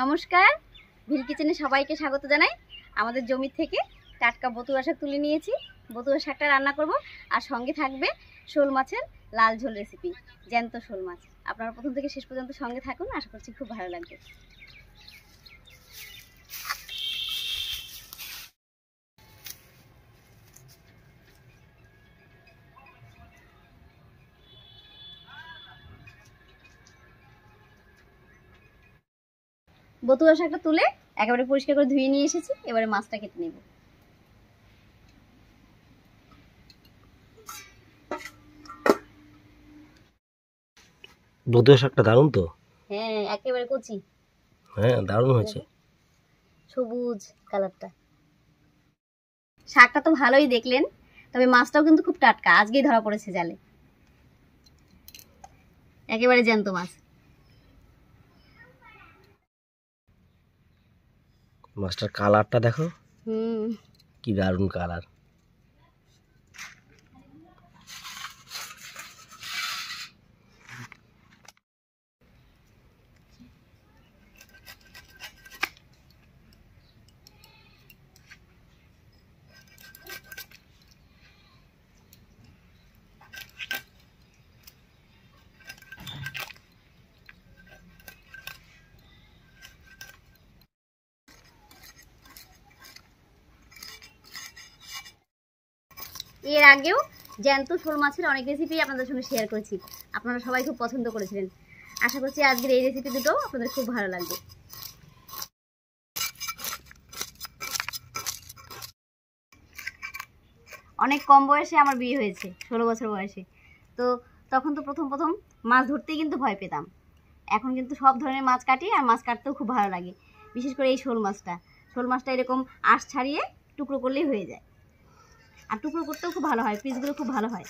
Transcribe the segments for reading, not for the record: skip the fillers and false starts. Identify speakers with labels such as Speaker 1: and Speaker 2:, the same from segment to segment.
Speaker 1: নমস্কার, ভিল কিচেনে সবাইকে স্বাগত জানাই। আমাদের জমি থেকে টাটকা বতুয়া শাক তুলে নিয়েছি। বতুয়া শাকটা রান্না করব, আর সঙ্গে থাকবে শোল মাছের লাল ঝোল রেসিপি, জ্যান্ত শোল মাছ। আপনারা প্রথম থেকে শেষ পর্যন্ত সঙ্গে থাকুন, আশা করছি খুব ভালো লাগবে। বতুয়া শাকটা তুলে একেবারে পরিষ্কার করে ধুয়ে নিয়ে এসেছি। এবারে মাছটা কেটে নেব।
Speaker 2: বতুয়া শাকটা দারুণ তো।
Speaker 1: হ্যাঁ, একেবারে কচি।
Speaker 2: হ্যাঁ, দারুণ হয়েছে,
Speaker 1: সবুজ কালারটা। শাকটা তো ভালোই দেখলেন, তবে মাছটাও কিন্তু খুব টাটকা, আজকেই ধরা পড়েছে জালে। একেবারে জ্যান্ত মাছ।
Speaker 2: মাছটার কালারটা দেখো, কি দারুণ কালার।
Speaker 1: এর আগেও জ্যান্ত শোল মাছের অনেক রেসিপি আপনাদের সঙ্গে শেয়ার করেছি, আপনারা সবাই খুব পছন্দ করেছিলেন। আশা করছি আজকের এই রেসিপি দুটো আপনাদের খুব ভালো লাগবে। অনেক কম বয়সে আমার বিয়ে হয়েছে, 16 বছর বয়সে। তো তখন তো প্রথম মাছ ধরতেই কিন্তু ভয় পেতাম। এখন কিন্তু সব ধরনের মাছ কাটি, আর মাছ কাটতেও খুব ভালো লাগে। বিশেষ করে এই শোল মাছটা এরকম আঁশ ছাড়িয়ে টুকরো করলেই হয়ে যায়, আর টুকরো করতেও খুব ভালো হয়, পিসগুলো খুব ভালো হয়।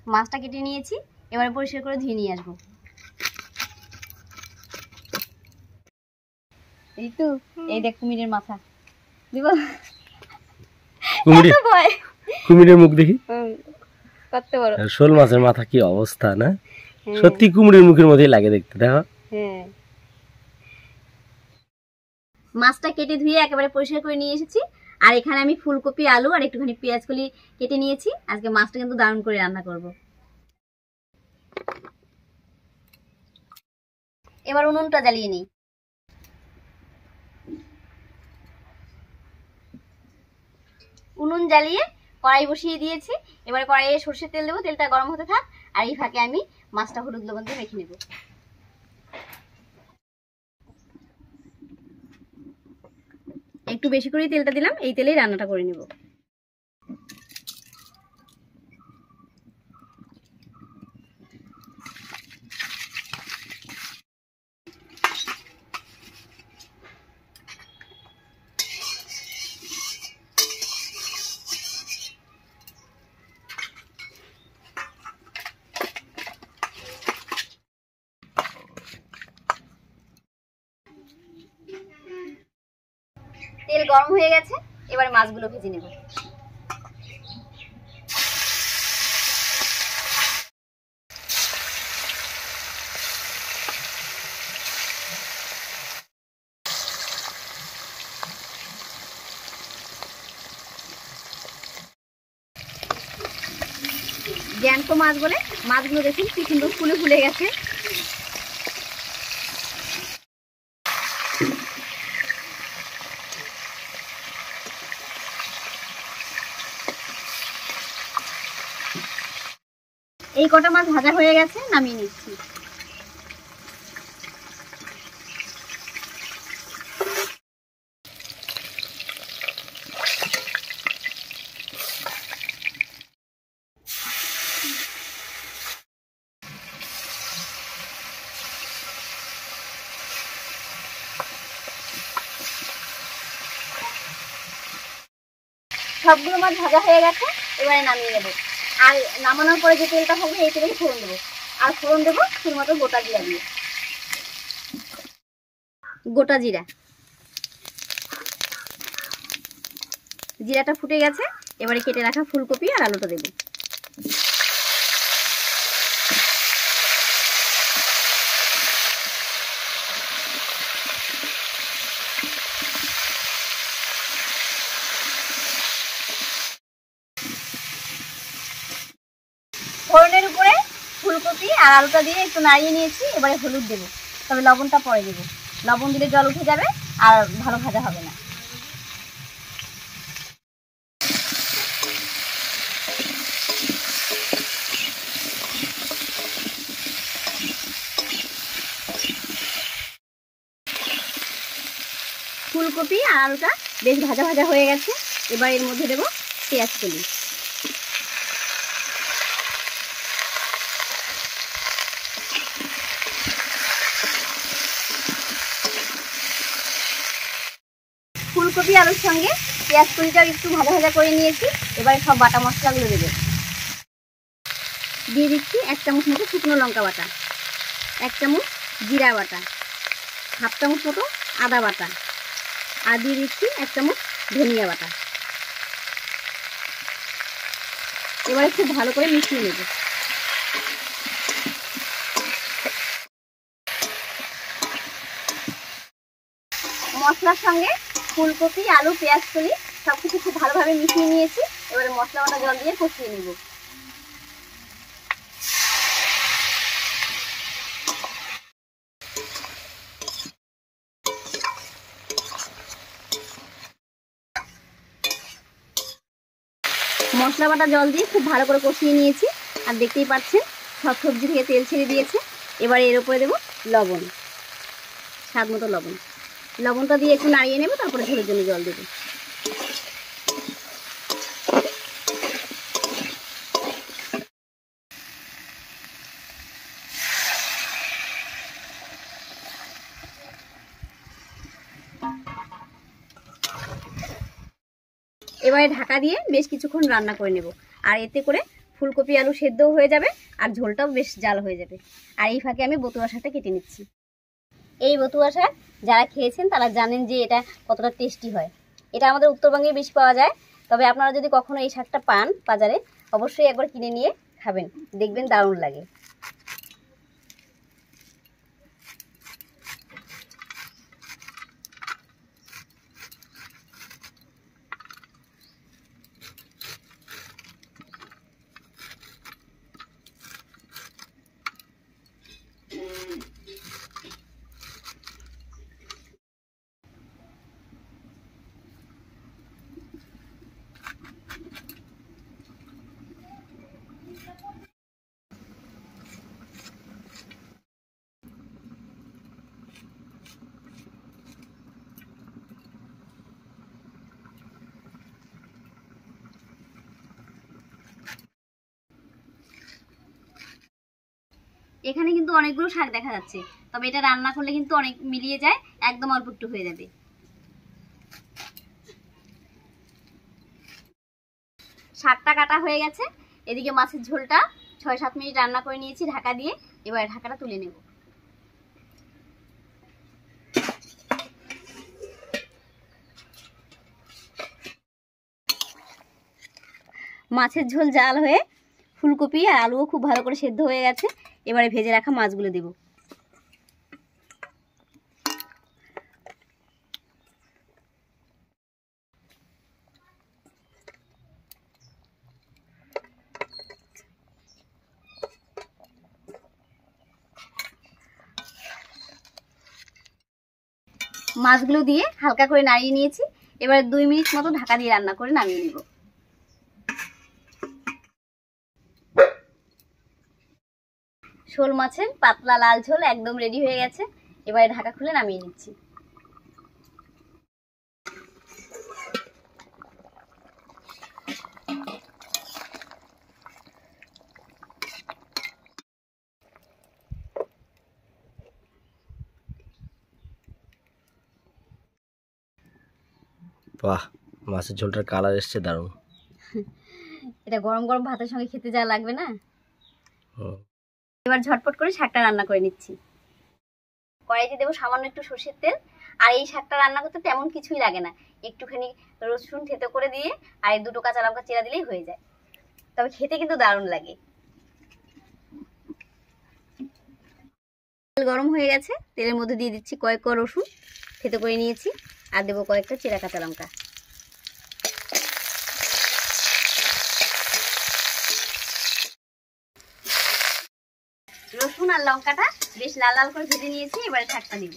Speaker 1: মাছটা কেটে নিয়েছি, এবারে পরিষ্কার করে ধুয়ে নিয়ে আসবো। এই তো, এই দেখ কুমিরের মাথা দিব।
Speaker 2: কুমিরের মুখ দেখি,
Speaker 1: কত বড়
Speaker 2: শোল মাছের মাথা, কি অবস্থা না? সত্যি কুমিরের মুখের মধ্যেই লাগে দেখতে, দেখো।
Speaker 1: হ্যাঁ, মাছটা কেটে ধুয়ে একেবারে পরিষ্কার করে নিয়ে এসেছি। আর এখানে আমি ফুলকপি, আলু আর একটুখানি পেঁয়াজ কলি কেটে নিয়েছি। আজকে মাছটা কিন্তু দারুণ করে রান্না করব। এবার উনুনটা জ্বালিয়ে নিই। উনুন জ্বালিয়ে কড়াই বসিয়ে দিয়েছি। এবারে কড়াইয়ে সরষের তেল দেবো, তেলটা গরম হতে থাক। আর এই ফাঁকে আমি মাছটা হলুদ লবণ দিয়ে মেখে নেব। একটু বেশি করেই তেলটা দিলাম, এই তেলেই রান্নাটা করে নেব। তেল গরম হয়ে গেছে, এবার মাছগুলো ভেজে নেব। জ্যান্ত মাছ বলে মাছগুলো দেখুন কি সুন্দর ফুলে ফুলে গেছে। এই কটা মাছ ভাজা হয়ে গেছে, নামিয়ে নিচ্ছি। সবগুলো মাছ ভাজা হয়ে গেছে, এবারে নামিয়ে নেবো। আর নামানোর পরে যে তেলটা হবে এই তেলে ফোড়ন দেবো। আর ফোড়ন দেবো শুধুমাত্র গোটা জিরা দিয়ে। গোটা জিরা, জিরাটা ফুটে গেছে, এবারে কেটে রাখা ফুলকপি আর আলুটা দেবো। ফোড়নের উপরে ফুলকপি আর আলুটা দিয়ে একটু নাড়িয়ে নিয়েছি, এবারে হলুদ দেবো, তবে লবণটা পরে দেবো। লবণ দিলে জল উঠে যাবে আর ভালো ভাজা হবে না। ফুলকপি আর আলুটা বেশ ভাজা ভাজা হয়ে গেছে, এবার এর মধ্যে দেবো পেঁয়াজ কলি। ফুলকপি আলুর সঙ্গে পেঁয়াজ কলিটাও একটু ভাজা ভাজা করে নিয়েছি, এবারে সব বাটা মশলাগুলো দেবো। দিয়ে দিচ্ছি 1 চামচ মতো শুকনো লঙ্কা বাটা, 1 চামচ জিরা বাটা, 1/2 চামচ মতো আদা বাটা, আর দিয়ে দিচ্ছি 1 চামচ ধনিয়া বাটা। এবারে খুব ভালো করে মিশিয়ে নেব। মশলার সঙ্গে ফুলকপি আলু পেঁয়াজ কলি সবকিছু খুব ভালোভাবে মিশিয়ে নিয়েছি, এবারে মশলা বাটা জল দিয়ে কষিয়ে নেব। মশলা বাটা জল দিয়ে খুব ভালো করে কষিয়ে নিয়েছি, আর দেখতেই পাচ্ছেন সব সবজি থেকে তেল ছেড়ে দিয়েছে। এবারে এর উপরে দেবো লবণ, স্বাদ মতো লবণ। লবণটা দিয়ে একটু নাড়িয়ে নেব, তারপরে ঝোলের জন্য জল দেবো। এবারে ঢাকা দিয়ে বেশ কিছুক্ষণ রান্না করে নেব, আর এতে করে ফুলকপি আলু সেদ্ধও হয়ে যাবে আর ঝোলটাও বেশ জাল হয়ে যাবে। আর এই ফাঁকে আমি বতুয়া শাকটা কেটে নিচ্ছি। এই বতুয়া শাক যারা খেয়েছেন তারা জানেন যে এটা কতটা টেস্টি হয়। এটা আমাদের উত্তরবঙ্গে বেশি পাওয়া যায়, তবে আপনারা যদি কখনো এই শাকটা পান বাজারে, অবশ্যই একবার কিনে নিয়ে খাবেন, দেখবেন দারুণ লাগে। এখানে কিন্তু অনেকগুলো শাক দেখা যাচ্ছে, তবে এটা রান্না করলে কিন্তু অনেক মিলিয়ে যায়, একদম অল্প একটু হয়ে যাবে। শাকটা কাটা হয়ে গেছে, এদিকে মাছের ঝোলটা 6-7 মিনিট রান্না করে নিয়েছি ঢাকা দিয়ে, এবারে ঢাকাটা তুলে নেব। মাছের ঝোল জাল হয়ে ফুলকপি আর আলুও খুব ভালো করে সেদ্ধ হয়ে গেছে, এবারে ভেজে রাখা মাছগুলো দেব। মাছগুলো দিয়ে হালকা করে নাড়িয়ে নিয়েছি, এবারে 2 মিনিট মতো ঢাকা দিয়ে রান্না করে নামিয়ে নেব। শোল মাছের পাতলা লাল ঝোল একদম রেডি হয়ে গেছে, এবারে ঢাকা খুলে নামিয়ে নিচ্ছি।
Speaker 2: বাহ, মাছের ঝোলটার কালার এসছে দারুণ।
Speaker 1: এটা গরম গরম ভাতের সঙ্গে খেতে যা লাগবে না।
Speaker 2: হুম।
Speaker 1: এবার ঝটপট করে শাকটা রান্না করে নিচ্ছি। কড়াইতে দেবো সামান্য একটু সর্ষের তেল। আর এই শাকটা রান্না করতে তেমন কিছুই লাগে না, একটুখানি রসুন থেতো করে দিয়ে আর 2টো কাঁচা লঙ্কা চিরা দিলেই হয়ে যায়। তবে খেতে কিন্তু দারুণ লাগে। তেল গরম হয়ে গেছে, তেলের মধ্যে দিয়ে দিচ্ছি কয়েক কোয়া রসুন থেতো করে নিয়েছি, আর দেবো কয়েকটা চেরা কাঁচা লঙ্কা। রসুন আর লঙ্কাটা বেশ লাল লাল করে ভেজে নিয়েছি, এবারে শাকটা দিব।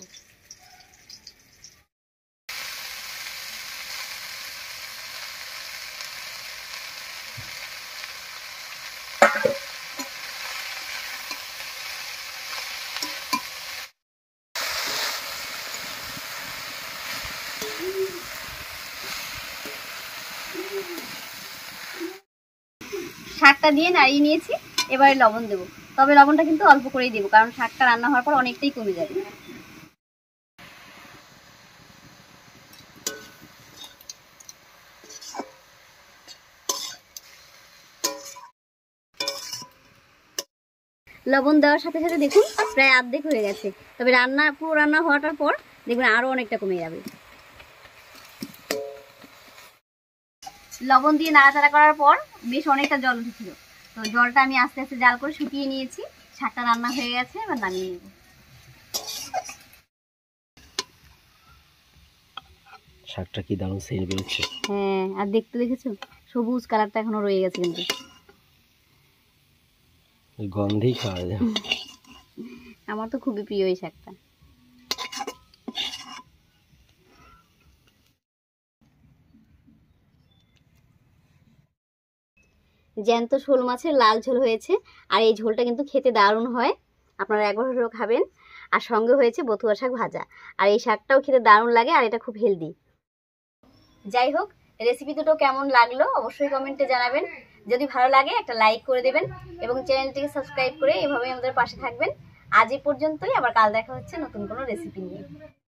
Speaker 1: শাকটা দিয়ে নাড়িয়ে নিয়েছি, এবারে লবণ দেবো। তবে লবণটা কিন্তু অল্প করেই দেবো, কারণ শাকটা রান্না হওয়ার পর অনেকটাই কমে যাবে। লবণ দেওয়ার সাথে সাথে দেখুন প্রায় অর্ধেক হয়ে গেছে। তবে পুরো রান্না হওয়াটার পর দেখবেন আরো অনেকটা কমে যাবে। লবণ দিয়ে নাড়াচাড়া করার পর বেশ অনেকটা জল উঠেছিল, তো জলটা আমি আস্তে আস্তে জাল করে শুকিয়ে নিয়েছি। শাকটা রান্না হয়ে গেছে, এবার নামিয়ে নেব।
Speaker 2: শাকটা কি দারুণ সেরে বেরোচ্ছে।
Speaker 1: হ্যাঁ, আর দেখতে দেখেছো সবুজ কালারটা এখনো রয়ে গেছে, কিন্তু
Speaker 2: গন্ধেই খাওয়া যায়।
Speaker 1: আমার তো খুবই প্রিয় এই শাকটা। জ্যান্ত শোল মাছের লাল ঝোল হয়েছে, আর এই ঝোলটা কিন্তু খেতে দারুণ হয়। আপনারা একবার হলেও খাবেন। আর সঙ্গে হয়েছে বথুয়া শাক ভাজা, আর এই শাকটাও খেতে দারুণ লাগে, আর এটা খুব হেলদি। যাই হোক, রেসিপি দুটো কেমন লাগলো অবশ্যই কমেন্টে জানাবেন। যদি ভালো লাগে একটা লাইক করে দেবেন এবং চ্যানেলটিকে সাবস্ক্রাইব করে এভাবেই আমাদের পাশে থাকবেন। আজ এই পর্যন্তই, আবার কাল দেখা হচ্ছে নতুন কোনো রেসিপি নিয়ে।